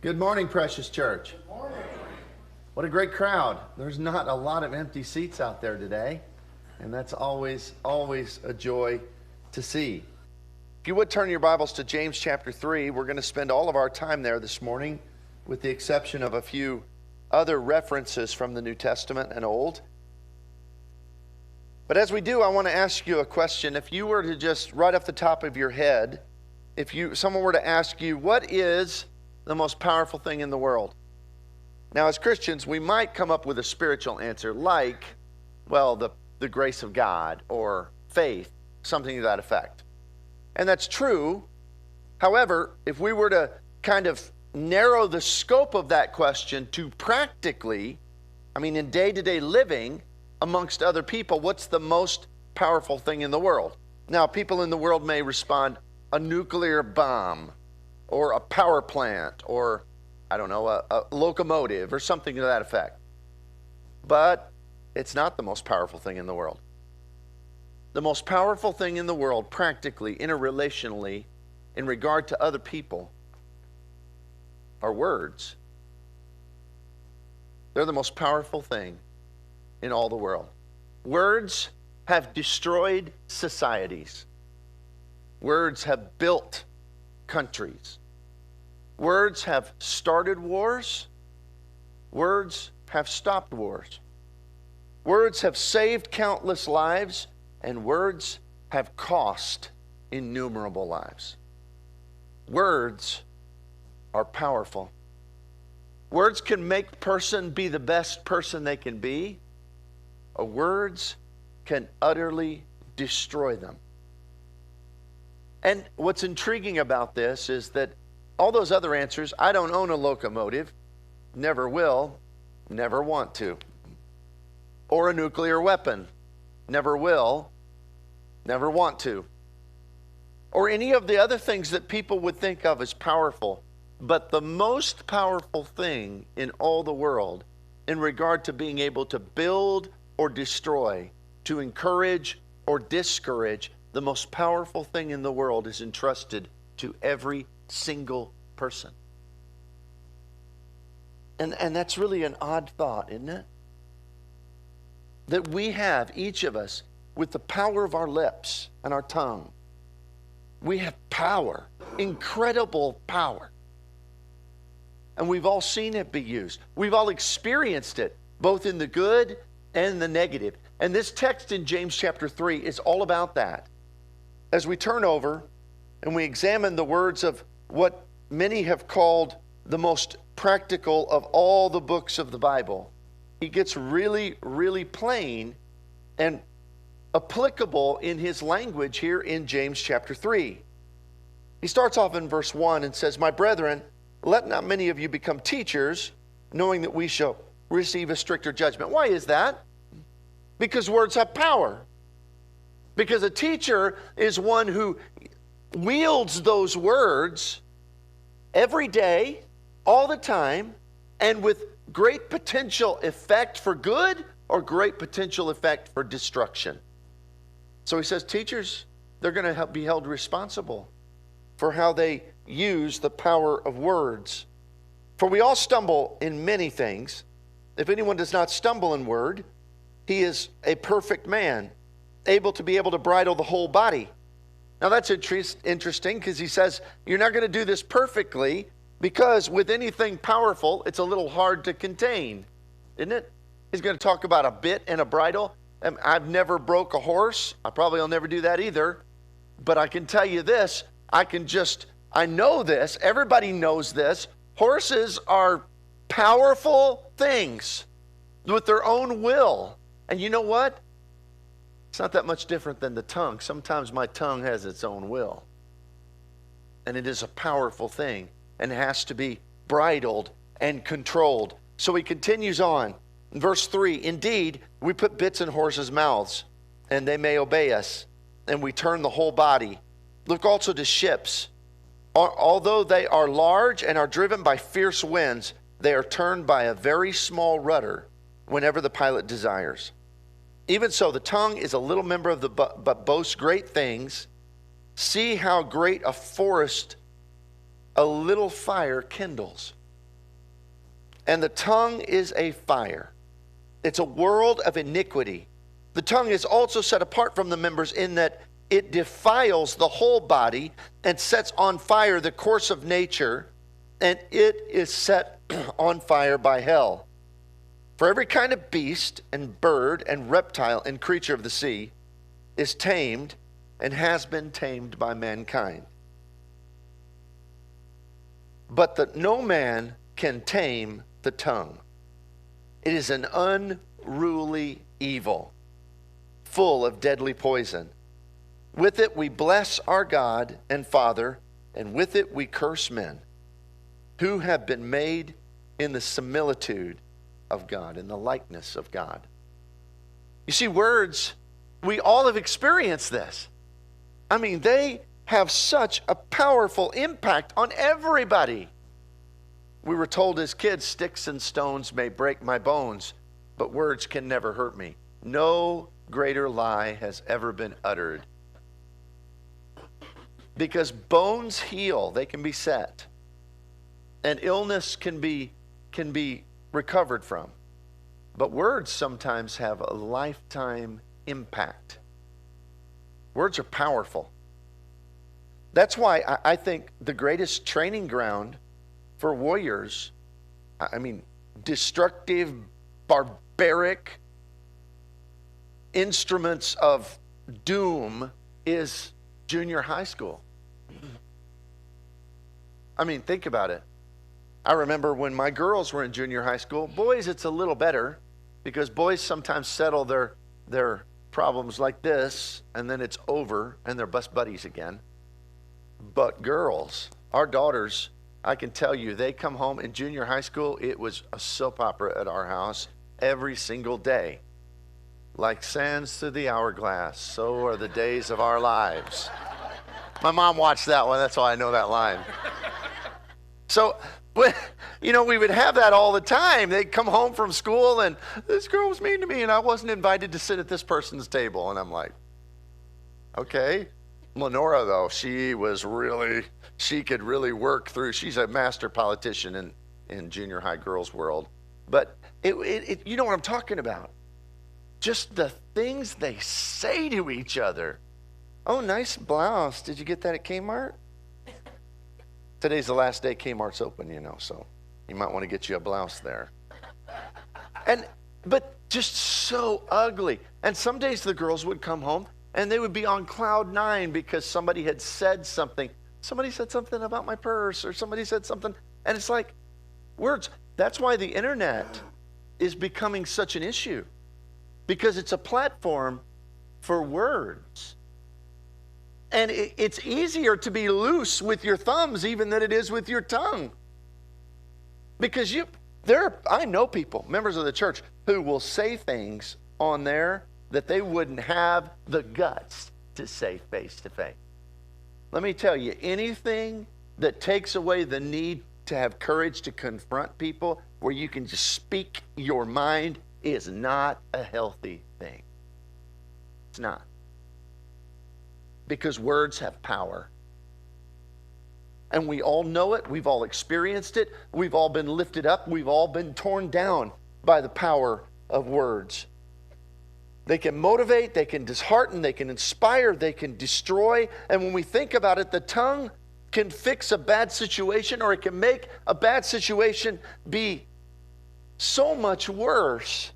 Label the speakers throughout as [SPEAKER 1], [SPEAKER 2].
[SPEAKER 1] Good morning, precious church. Good morning. What a great crowd. There's not a lot of empty seats out there today, and that's always a joy to see. If you would turn your Bibles to James chapter 3, we're going to spend all of our time there this morning, with the exception of a few other references from the New Testament and Old. But as we do, I want to ask you a question. If you were to just, right off the top of your head, someone were to ask you, what is the most powerful thing in the world? Now, as Christians, we might come up with a spiritual answer like, well, the grace of God or faith, something to that effect. And that's true. However, if we were to kind of narrow the scope of that question to practically, in day-to-day living amongst other people, what's the most powerful thing in the world? Now, people in the world may respond, a nuclear bomb, or a power plant, or, a locomotive, or something to that effect. But it's not the most powerful thing in the world. The most powerful thing in the world, practically, interrelationally, in regard to other people, are words. They're the most powerful thing in all the world. Words have destroyed societies. Words have built countries. Words have started wars. Words have stopped wars. Words have saved countless lives, and words have cost innumerable lives. Words are powerful. Words can make a person be the best person they can be, or words can utterly destroy them. And what's intriguing about this is that all those other answers, I don't own a locomotive, never will, never want to. Or a nuclear weapon, never will, never want to. Or any of the other things that people would think of as powerful. But the most powerful thing in all the world in regard to being able to build or destroy, to encourage or discourage, the most powerful thing in the world is entrusted to every single person. And that's really an odd thought, isn't it? That we have, each of us, with the power of our lips and our tongue, we have power, incredible power. And we've all seen it be used. We've all experienced it, both in the good and the negative. And this text in James chapter 3 is all about that. As we turn over and we examine the words of what many have called the most practical of all the books of the Bible, he gets really, really plain and applicable in his language here in James chapter 3. He starts off in verse 1 and says, "My brethren, let not many of you become teachers, knowing that we shall receive a stricter judgment." Why is that? Because words have power. Because a teacher is one who wields those words every day, all the time, and with great potential effect for good or great potential effect for destruction. So he says teachers, they're going to be held responsible for how they use the power of words. For we all stumble in many things. If anyone does not stumble in word, he is a perfect man, able to bridle the whole body. Now that's interesting because he says you're not going to do this perfectly because with anything powerful, it's a little hard to contain, isn't it? He's going to talk about a bit and a bridle. I've never broke a horse. I probably will never do that either. But I can tell you this, I know this, everybody knows this. Horses are powerful things with their own will. And you know what? It's not that much different than the tongue. Sometimes my tongue has its own will. And it is a powerful thing and has to be bridled and controlled. So he continues on. In verse 3, "Indeed, we put bits in horses' mouths, and they may obey us, and we turn the whole body. Look also to ships. Although they are large and are driven by fierce winds, they are turned by a very small rudder whenever the pilot desires. Even so, the tongue is a little member of the but boasts great things. See how great a forest a little fire kindles. And the tongue is a fire. It's a world of iniquity. The tongue is also set apart from the members in that it defiles the whole body and sets on fire the course of nature, and it is set on fire by hell. For every kind of beast and bird and reptile and creature of the sea is tamed and has been tamed by mankind. But that no man can tame the tongue. It is an unruly evil, full of deadly poison. With it we bless our God and Father, and with it we curse men, who have been made in the similitude of God, in the likeness of God. You see, words, we all have experienced this. I mean, they have such a powerful impact on everybody. We were told as kids, sticks and stones may break my bones, but words can never hurt me. No greater lie has ever been uttered. Because bones heal, they can be set. And illness can be recovered from. But words sometimes have a lifetime impact. Words are powerful. That's why I think the greatest training ground for warriors, I mean, destructive, barbaric instruments of doom, is junior high school. I mean, think about it. I remember when my girls were in junior high school. Boys, it's a little better because boys sometimes settle their problems like this, and then it's over, and they're best buddies again. But girls, our daughters, I can tell you, they come home in junior high school. It was a soap opera at our house every single day. Like sands through the hourglass, so are the days of our lives. My mom watched that one. That's why I know that line. So, you know, we would have that all the time. They'd come home from school, and this girl was mean to me, and I wasn't invited to sit at this person's table. And I'm like, okay. Lenora, though, she could really work through. She's a master politician in junior high girls' world. But you know what I'm talking about. Just the things they say to each other. Oh, nice blouse. Did you get that at Kmart? Today's the last day Kmart's open, you know, so you might want to get you a blouse there. But just so ugly. And some days the girls would come home and they would be on cloud 9 because somebody had said something. Somebody said something about my purse, or somebody said something. And it's like words. That's why the internet is becoming such an issue, because it's a platform for words. And it's easier to be loose with your thumbs even than it is with your tongue. Because I know people, members of the church, who will say things on there that they wouldn't have the guts to say face to face. Let me tell you, anything that takes away the need to have courage to confront people, where you can just speak your mind, is not a healthy thing. It's not. Because words have power. And we all know it. We've all experienced it. We've all been lifted up. We've all been torn down by the power of words. They can motivate, they can dishearten, they can inspire, they can destroy. And when we think about it, the tongue can fix a bad situation, or it can make a bad situation be so much worse.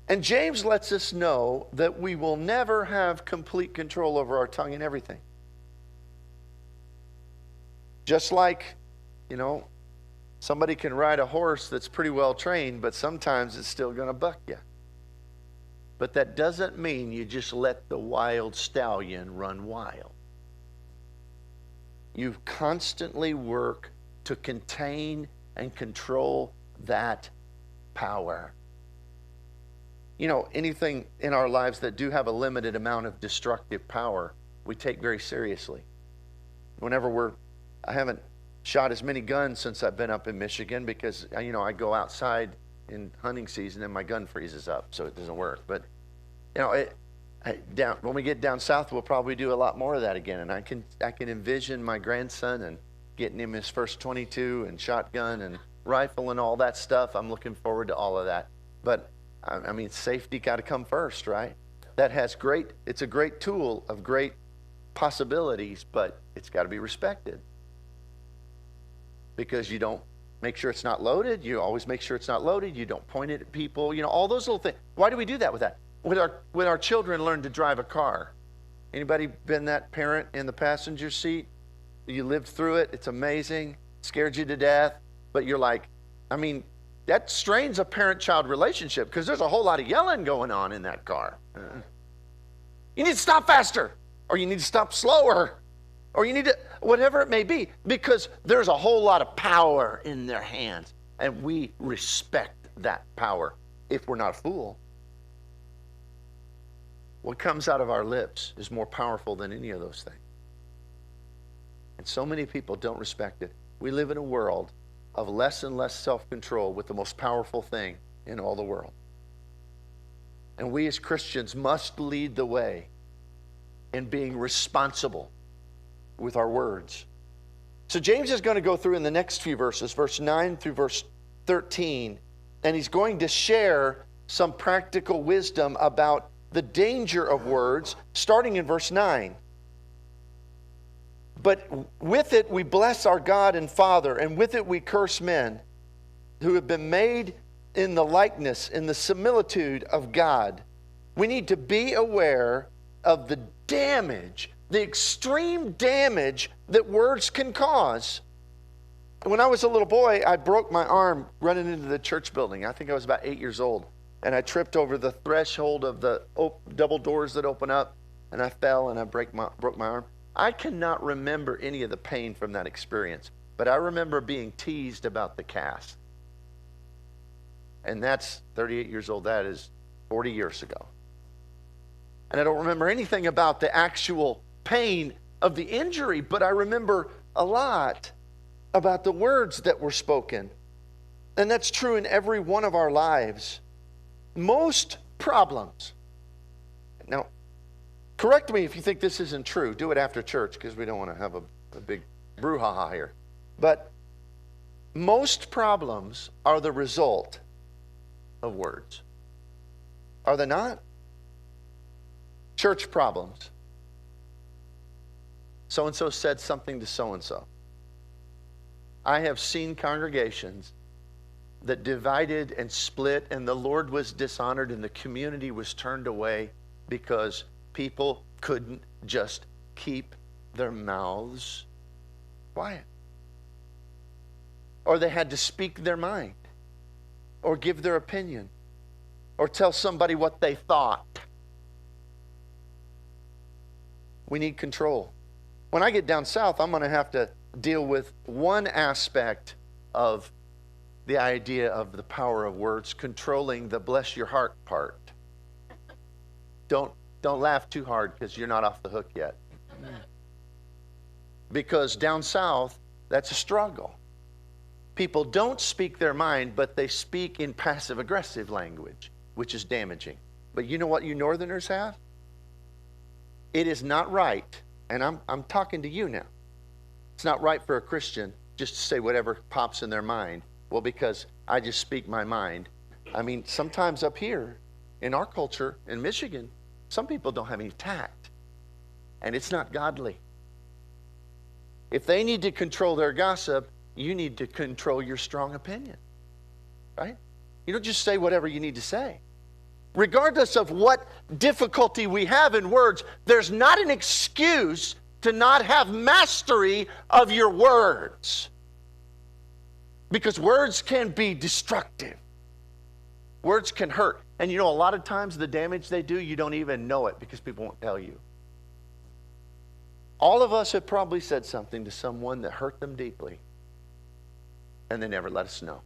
[SPEAKER 1] And James lets us know that we will never have complete control over our tongue and everything. Just like, you know, somebody can ride a horse that's pretty well trained, but sometimes it's still going to buck you. But that doesn't mean you just let the wild stallion run wild. You constantly work to contain and control that power. You know, anything in our lives that do have a limited amount of destructive power, we take very seriously. I haven't shot as many guns since I've been up in Michigan, because, you know, I go outside in hunting season and my gun freezes up, so it doesn't work. But, you know, when we get down south, we'll probably do a lot more of that again. And I can envision my grandson and getting him his first .22 and shotgun, and rifle and all that stuff. I'm looking forward to all of that. But, I mean, safety got to come first, right? It's a great tool of great possibilities, but it's got to be respected. Because you don't make sure it's not loaded. You always make sure it's not loaded. You don't point it at people. All those little things. Why do we do that with that? When our children learn to drive a car. Anybody been that parent in the passenger seat? You lived through it. It's amazing. Scared you to death. But you're like, I mean, that strains a parent-child relationship because there's a whole lot of yelling going on in that car. You need to stop faster, or you need to stop slower, or you need to, whatever it may be, because there's a whole lot of power in their hands, and we respect that power if we're not a fool. What comes out of our lips is more powerful than any of those things. And so many people don't respect it. We live in a world of less and less self-control with the most powerful thing in all the world. And we as Christians must lead the way in being responsible with our words. So James is going to go through in the next few verses, verse 9 through verse 13, and he's going to share some practical wisdom about the danger of words, starting in verse 9. But with it we bless our God and Father, and with it we curse men who have been made in the likeness, in the similitude of God. We need to be aware of the damage, the extreme damage that words can cause. When I was a little boy, I broke my arm running into the church building. I think I was about 8 years old. And I tripped over the threshold of the double doors that open up, and I fell and I broke my arm. I cannot remember any of the pain from that experience, but I remember being teased about the cast. And that's 38 years old. That is 40 years ago. And I don't remember anything about the actual pain of the injury, but I remember a lot about the words that were spoken. And that's true in every one of our lives. Most problems. Now, correct me if you think this isn't true. Do it after church because we don't want to have a big brouhaha here. But most problems are the result of words. Are they not? Church problems. So-and-so said something to so-and-so. I have seen congregations that divided and split, and the Lord was dishonored and the community was turned away because people couldn't just keep their mouths quiet. Or they had to speak their mind, or give their opinion, or tell somebody what they thought. We need control. When I get down south, I'm going to have to deal with one aspect of the idea of the power of words, controlling the bless your heart part. Don't laugh too hard because you're not off the hook yet. Because down south, that's a struggle. People don't speak their mind, but they speak in passive-aggressive language, which is damaging. But you know what you northerners have? It is not right, and I'm talking to you now. It's not right for a Christian just to say whatever pops in their mind. Well, because I just speak my mind. I mean, sometimes up here in our culture, in Michigan, some people don't have any tact. And it's not godly. If they need to control their gossip, you need to control your strong opinion. Right? You don't just say whatever you need to say. Regardless of what difficulty we have in words, there's not an excuse to not have mastery of your words. Because words can be destructive. Words can hurt. And you know, a lot of times the damage they do, you don't even know it because people won't tell you. All of us have probably said something to someone that hurt them deeply, and they never let us know.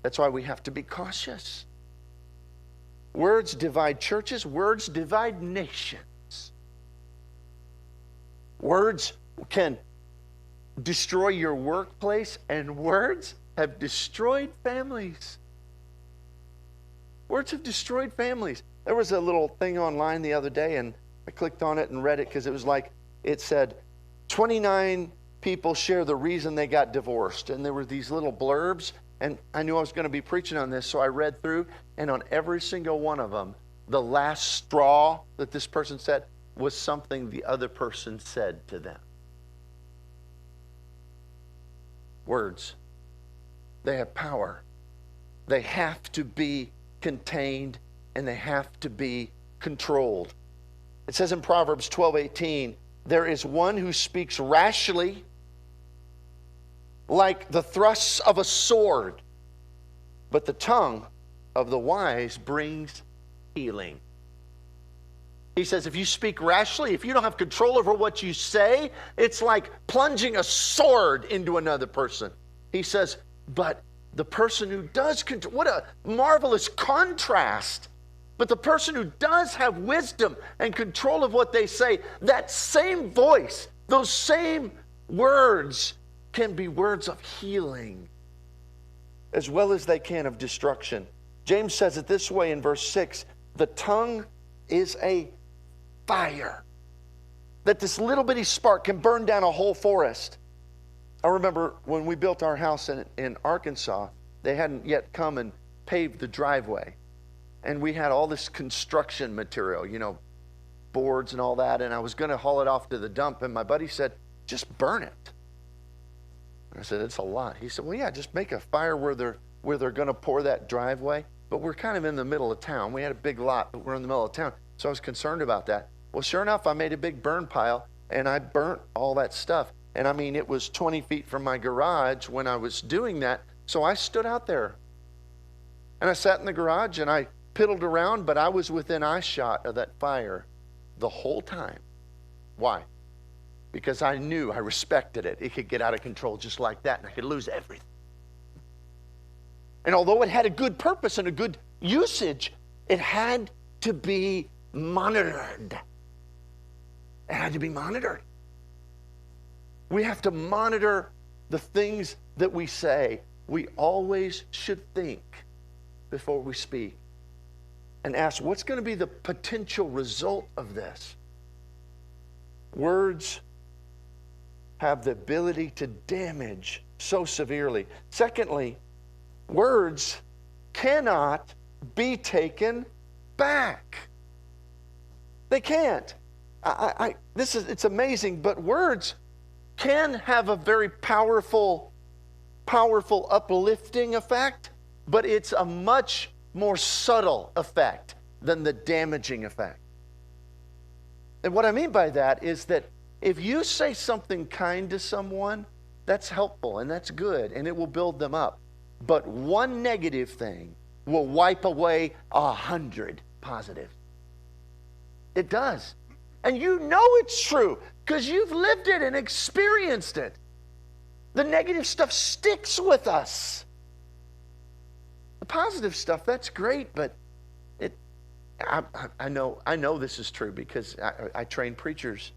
[SPEAKER 1] That's why we have to be cautious. Words divide churches. Words divide nations. Words can destroy your workplace, and words have destroyed families. Words have destroyed families. There was a little thing online the other day, and I clicked on it and read it because it was like, it said 29 people share the reason they got divorced. And there were these little blurbs, and I knew I was going to be preaching on this, so I read through, and on every single one of them, the last straw that this person said was something the other person said to them. Words. They have power. They have to be contained, and they have to be controlled. It says in Proverbs 12:18, there is one who speaks rashly like the thrusts of a sword, but the tongue of the wise brings healing. He says if you speak rashly, if you don't have control over what you say, it's like plunging a sword into another person. He says, but the person who does control, what a marvelous contrast. But the person who does have wisdom and control of what they say, that same voice, those same words can be words of healing as well as they can of destruction. James says it this way in verse 6, the tongue is a fire. That this little bitty spark can burn down a whole forest. I remember when we built our house in Arkansas, they hadn't yet come and paved the driveway. And we had all this construction material, boards and all that. And I was going to haul it off to the dump. And my buddy said, just burn it. I said, it's a lot. He said, well, yeah, just make a fire where they're going to pour that driveway. But we're kind of in the middle of town. We had a big lot, but we're in the middle of town. So I was concerned about that. Well, sure enough, I made a big burn pile, and I burnt all that stuff. And I mean, it was 20 feet from my garage when I was doing that. So I stood out there. And I sat in the garage, and I piddled around, but I was within eyeshot of that fire the whole time. Why? Because I knew, I respected it. It could get out of control just like that, and I could lose everything. And although it had a good purpose and a good usage, it had to be monitored. It had to be monitored. We have to monitor the things that we say. We always should think before we speak and ask, what's going to be the potential result of this? Words have the ability to damage so severely. Secondly, words cannot be taken back. They can't. It's amazing, but words can have a very powerful uplifting effect, but it's a much more subtle effect than the damaging effect. And what I mean by that is that if you say something kind to someone, that's helpful and that's good and it will build them up. But one negative thing will wipe away 100 positive. It does. And you know it's true because you've lived it and experienced it. The negative stuff sticks with us. The positive stuff, that's great, but I know this is true because I train preachers,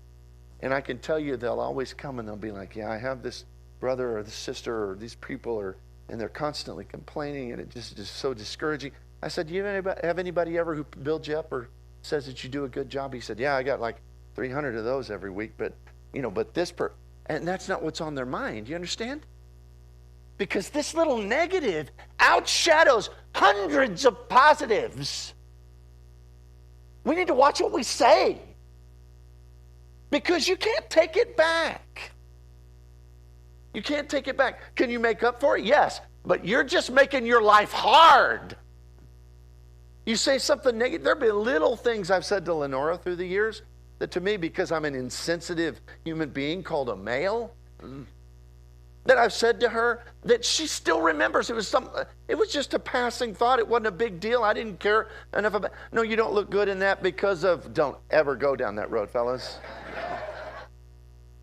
[SPEAKER 1] and I can tell you they'll always come and they'll be like, yeah, I have this brother or this sister or these people, and they're constantly complaining, and it just is so discouraging. I said, do you have anybody ever who builds you up or says that you do a good job? He said, yeah, I got like 300 of those every week, but this and that's not what's on their mind. You understand? Because this little negative outshadows hundreds of positives. We need to watch what we say because you can't take it back. You can't take it back. Can you make up for it? Yes, but you're just making your life hard. You say something negative. There have been little things I've said to Lenora through the years that to me, because I'm an insensitive human being called a male, that I've said to her that she still remembers. It was just a passing thought. It wasn't a big deal. I didn't care enough about. No, you don't look good in that because of. Don't ever go down that road, fellas.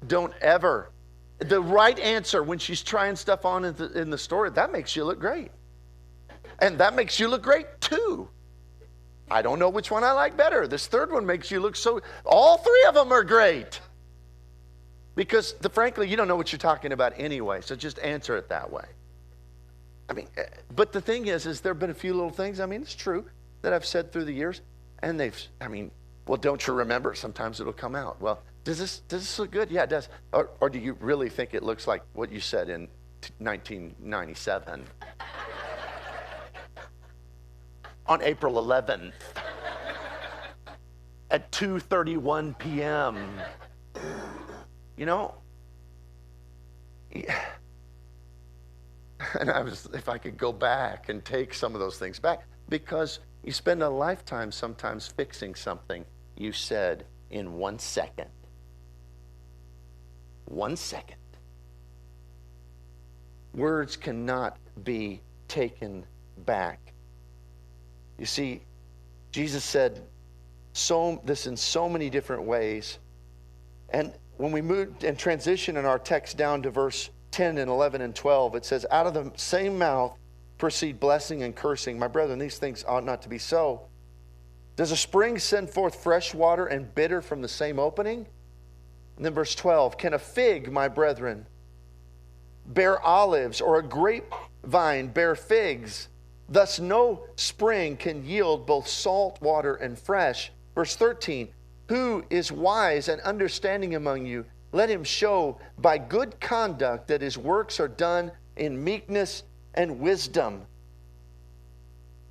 [SPEAKER 1] Don't ever. The right answer when she's trying stuff on in the store, that makes you look great. And that makes you look great too. I don't know which one I like better. This third one makes you look so. All three of them are great. Because, frankly, you don't know what you're talking about anyway, so just answer it that way. I mean, but the thing is there have been a few little things, it's true, that I've said through the years, and Well, don't you remember? Sometimes it'll come out. Well, does this look good? Yeah, it does. Or do you really think it looks like what you said in 1997 on April 11th at 2:31 p.m.? You know, yeah. And if I could go back and take some of those things back, because you spend a lifetime sometimes fixing something you said in 1 second. 1 second. Words cannot be taken back. You see, Jesus said this in so many different ways. And when we move and transition in our text down to verse 10 and 11 and 12, it says, out of the same mouth proceed blessing and cursing. My brethren, these things ought not to be so. Does a spring send forth fresh water and bitter from the same opening? And then verse 12, can a fig, my brethren, bear olives, or a grapevine bear figs? Thus no spring can yield both salt water and fresh. Verse 13, who is wise and understanding among you? Let him show by good conduct that his works are done in meekness and wisdom.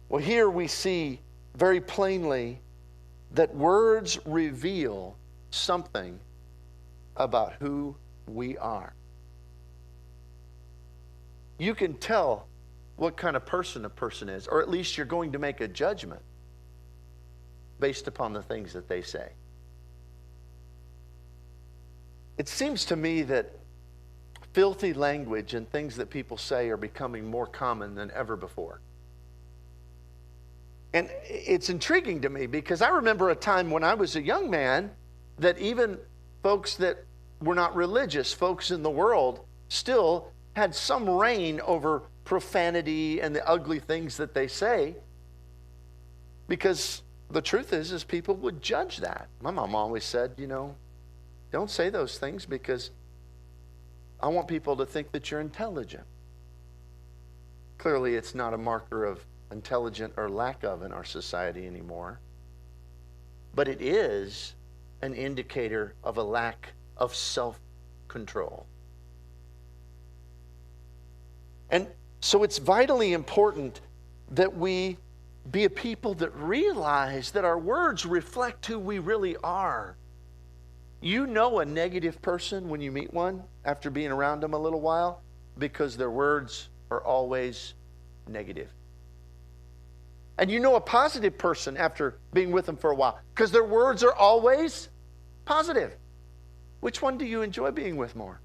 [SPEAKER 1] Well, here we see very plainly that words reveal something about who we are. You can tell what kind of person a person is, or at least you're going to make a judgment based upon the things that they say. It seems to me that filthy language and things that people say are becoming more common than ever before. And it's intriguing to me because I remember a time when I was a young man that even folks that were not religious, folks in the world, still had some reign over profanity and the ugly things that they say. Because the truth is people would judge that. My mom always said, don't say those things because I want people to think that you're intelligent. Clearly, it's not a marker of intelligent or lack of in our society anymore. But it is an indicator of a lack of self-control. And so it's vitally important that we be a people that realize that our words reflect who we really are. You know a negative person when you meet one after being around them a little while because their words are always negative. And you know a positive person after being with them for a while because their words are always positive. Which one do you enjoy being with more?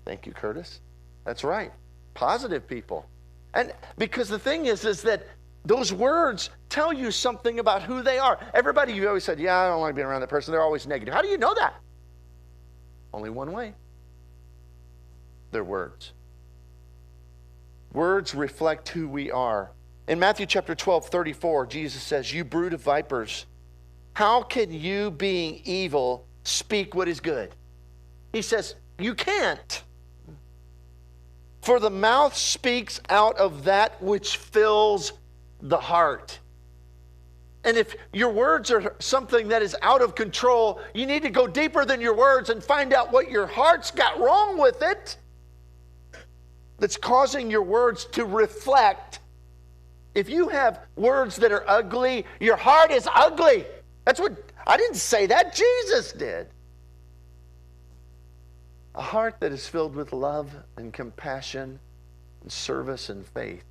[SPEAKER 1] Thank you, Curtis. That's right. Positive people. And because the thing is that those words tell you something about who they are. Everybody, you always said, yeah, I don't like being around that person. They're always negative. How do you know that? Only one way. Their words. Words reflect who we are. In Matthew chapter 12:34, Jesus says, you brood of vipers, how can you, being evil, speak what is good? He says, you can't. For the mouth speaks out of that which fills the heart. And if your words are something that is out of control, you need to go deeper than your words and find out what your heart's got wrong with it that's causing your words to reflect. If you have words that are ugly, your heart is ugly. That's what, I didn't say that, Jesus did. A heart that is filled with love and compassion and service and faith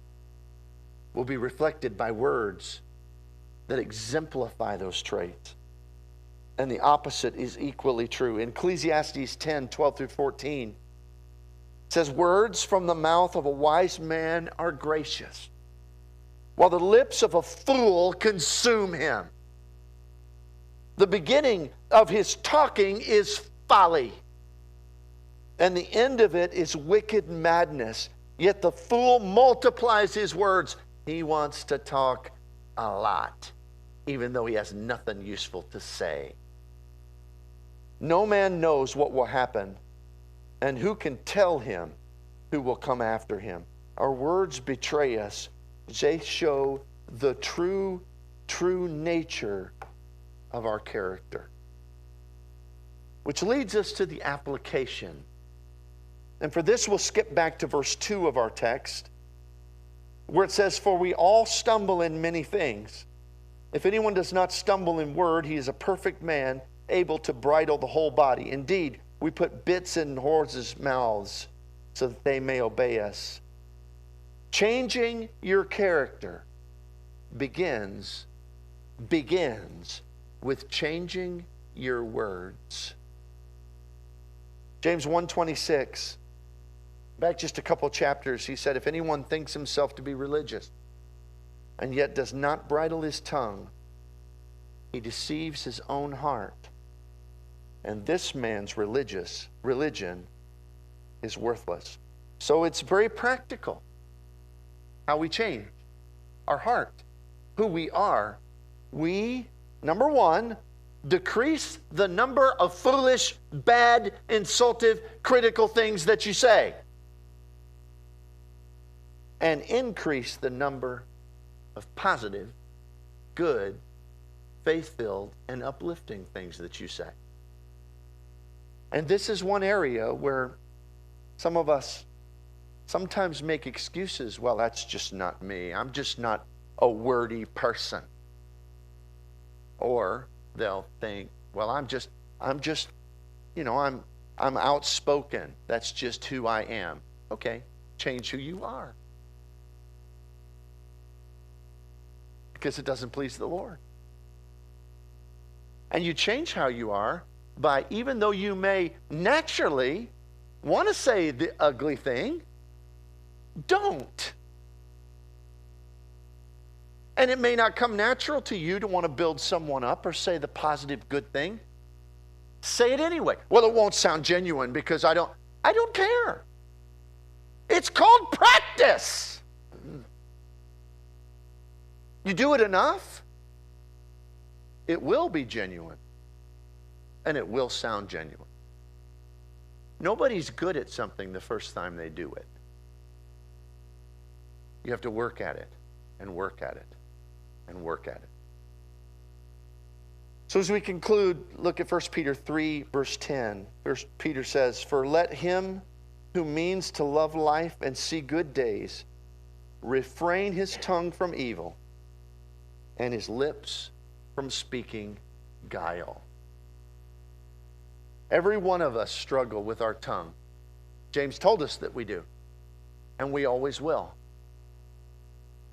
[SPEAKER 1] will be reflected by words that exemplify those traits. And the opposite is equally true. In Ecclesiastes 10:12-14, it says, words from the mouth of a wise man are gracious, while the lips of a fool consume him. The beginning of his talking is folly, and the end of it is wicked madness. Yet the fool multiplies his words. He wants to talk a lot, even though he has nothing useful to say. No man knows what will happen, and who can tell him who will come after him? Our words betray us. They show the true nature of our character. Which leads us to the application. And for this, we'll skip back to verse 2 of our text, where it says, "For we all stumble in many things. If anyone does not stumble in word, he is a perfect man, able to bridle the whole body. Indeed, we put bits in horses' mouths so that they may obey us." Changing your character begins with changing your words. James 1:26, back just a couple chapters, he said, "If anyone thinks himself to be religious and yet does not bridle his tongue, he deceives his own heart. And this man's religion is worthless." So it's very practical how we change our heart, who we are. We, number one, decrease the number of foolish, bad, insultive, critical things that you say, and increase the number of positive, good, faith-filled, and uplifting things that you say. And this is one area where some of us sometimes make excuses. Well, that's just not me. I'm just not a wordy person. Or they'll think, well, I'm outspoken. That's just who I am. Okay, change who you are. Because it doesn't please the Lord. And you change how you are by, even though you may naturally want to say the ugly thing, don't. And it may not come natural to you to want to build someone up or say the positive, good thing. Say it anyway. Well, it won't sound genuine because I don't care. It's called practice. You do it enough, it will be genuine. And it will sound genuine. Nobody's good at something the first time they do it. You have to work at it and work at it and work at it. So as we conclude, look at 1 Peter 3, verse 10. 1 Peter says, "For let him who means to love life and see good days refrain his tongue from evil and his lips from speaking guile." Every one of us struggle with our tongue. James told us that we do, and we always will.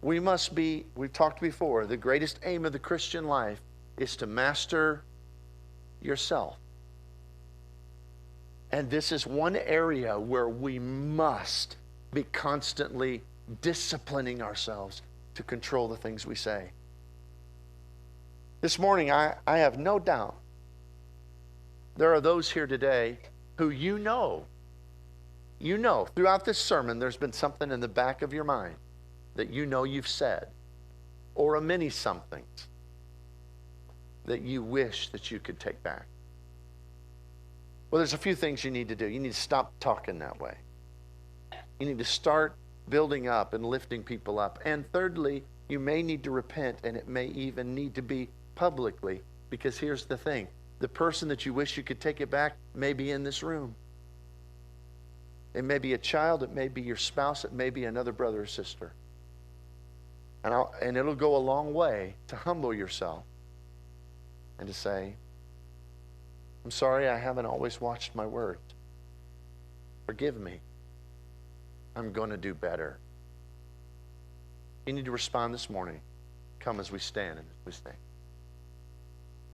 [SPEAKER 1] We must be, we've talked before, the greatest aim of the Christian life is to master yourself. And this is one area where we must be constantly disciplining ourselves to control the things we say. This morning, I have no doubt there are those here today who you know, throughout this sermon, there's been something in the back of your mind that you know you've said, or a many somethings that you wish that you could take back. Well, there's a few things you need to do. You need to stop talking that way. You need to start building up and lifting people up. And thirdly, you may need to repent, and it may even need to be publicly, because here's the thing. The person that you wish you could take it back may be in this room. It may be a child, it may be your spouse, it may be another brother or sister. And it'll go a long way to humble yourself and to say, "I'm sorry I haven't always watched my words. Forgive me. I'm going to do better." You need to respond this morning. Come as we stand and as we sing.